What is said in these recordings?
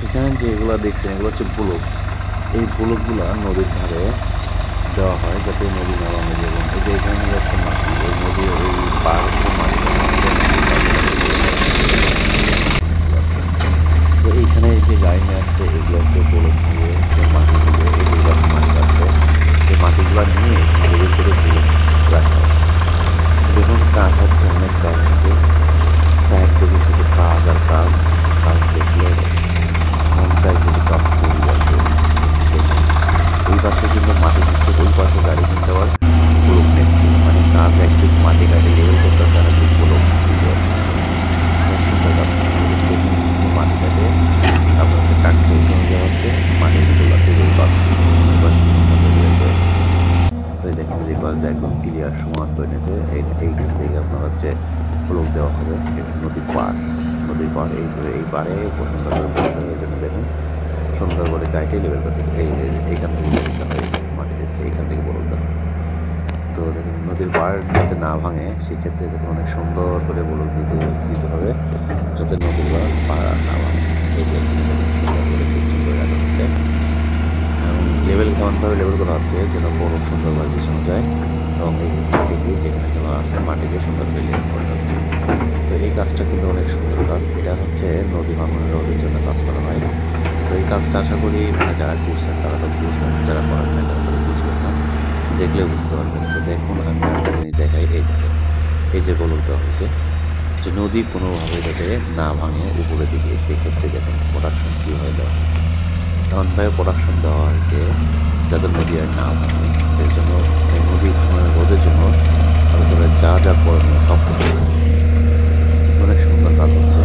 এখানে যেগুলো দেখছেন এগুলো হচ্ছে ব্লক। এই ব্লকগুলো নদীর ধারে দেওয়া হয় যাতে নদী না ভাঙে। যেমন এই যে এখানে হচ্ছে মাটি, এই নদীর এই পার মাটিটা তো এইখানে যে গাড়ি নিয়ে আসছে এগুলো হচ্ছে ব্লক দিয়ে যে মাটি দিয়ে এগুলো মাটি কাটছে। এই মাটিগুলো নিয়ে এখানে ভিতরে ব্লক রাখা হয়। দেখুন কাজ হচ্ছে, অনেক কাজ হচ্ছে, চারদিকে শুধু কাজ আর কাজ। কাজ দেখলে মন চাই শুধু কাজ করি যাতে। দেখুন এই পাশে কিন্তু মাটি নিচ্ছে, ওই পাশে গাড়ি কিন্তু আবার ব্লক নিচ্ছে, মানে কাজ একদিক মাটি কাটে লেভেল করতে আর একদিক ব্লক দিতে আর কি। অনেক সুন্দর কাজ করছে। দেখুন শুধু মাটি কাটে, তারপর হচ্ছে ট্রাক্টর জমে দেওয়া হচ্ছে, মাটি তোলা থেকে এই পাশ এই পাশে বের করে দিচ্ছে। তো এই দেখুন যে পাশ একদম ক্লিয়ার সমান করে নিয়েছে। এইখান থেকে আপনার হচ্ছে ব্লক দেওয়া হবে। এটা নদীর পাড়, নদীর পাড় এই পাড়ে সুন্দর করে ব্লক দেওয়া। এই জন্য দেখুন সুন্দর করে গাড়িটি লেভেল করতেছে। এইখান থেকে দিতে হয়, মাটি দিচ্ছে এইখান থেকে ব্লক দেওয়া হয়। তো দেখুন নদীর পাড় যাতে না ভাঙে সেক্ষেত্রে দেখুন অনেক সুন্দর করে ব্লক দিতে হবে যাতে নদীর পাড় না ভাঙে। এই যে এখানে দেখুন সুন্দর করে সিস্টেম করে রাখা হয়েছে এবং লেভেল এমনভাবে লেভেল করা হচ্ছে যেন ব্লক সুন্দরভাবে বিছানো যায় এবং এই মাটিকে যেখানে যেন আছে মাটিকে সুন্দর করে লেভেল করতেছে। তো এই কাজটা কিন্তু অনেক সুন্দর কাজ। এটা হচ্ছে নদী ভাঙনের রোধের জন্য কাজ করা হয়। তো এই কাজটা আশা করি মানে যারা করছেন তারা তো বুঝবেন, যারা করেন না তারা তো বুঝবেন না, দেখলে বুঝতে পারবেন। তো দেখুন আমি একটা জিনিস দেখাই, এই দেখেন এই যে ব্লক দেওয়া হয়েছে যে নদী কোনোভাবে যাতে না ভাঙে উপরের দিকে, সেই ক্ষেত্রে দেখুন প্রোডাকশন কীভাবে দেওয়া হয়েছে। এমনভাবে প্রোডাকশন দেওয়া হয়েছে যাতে নদী আর না ভাঙে। এর জন্য এই নদী ভাঙনের রোধের জন্য তাদের যা যা করণীয় সব করতেছে। অনেক সুন্দর কাজ হচ্ছে।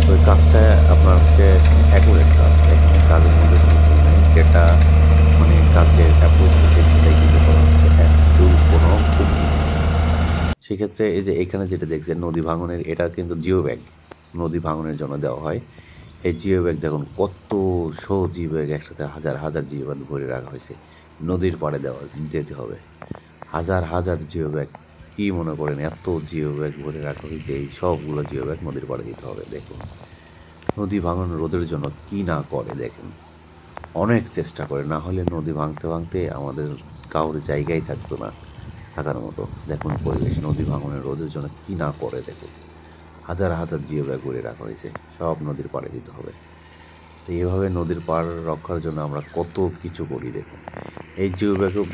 তো এই কাজটা আপনার হচ্ছে অ্যাকুরেট কাজ, এখানে কাজের মধ্যে কোনো ভুল নেই। যেটা মানে কাজের অ্যাপ্রোচ হচ্ছে সেটাই কিন্তু করা হচ্ছে, একটু কোনো কমতি নেই। সেক্ষেত্রে এই যে এখানে যেটা দেখছেন নদী ভাঙনের, এটা কিন্তু জিও ব্যাগ নদী ভাঙনের জন্য দেওয়া হয়। এই জিও ব্যাগ দেখুন কত জিও ব্যাগ একসাথে হাজার হাজার জিও ব্যাগ ভরে রাখা হয়েছে, নদীর পাড়ে দিতে হবে হাজার হাজার জিও ব্যাগ। কী মনে করেন এত জিও ব্যাগ ভরে রাখা হয়েছে, এই সবগুলো জিও ব্যাগ নদীর পাড়ে দিতে হবে। দেখুন নদী ভাঙন রোধের জন্য কি না করে দেখেন, অনেক চেষ্টা করে, না হলে নদী ভাঙতে ভাঙতে আমাদের কারোর জায়গায় থাকতো না থাকার মতো। দেখুন পরিবেশ নদী ভাঙনের রোধের জন্য কি না করে দেখুন, হাজার হাজার জিও ব্যাগ করে রাখা হয়েছে, সব নদীর পাড়ে দিতে হবে। তো এইভাবে নদীর পাড় রক্ষার জন্য আমরা কত কিছু করি দেখুন। এই জিও ব্যাগও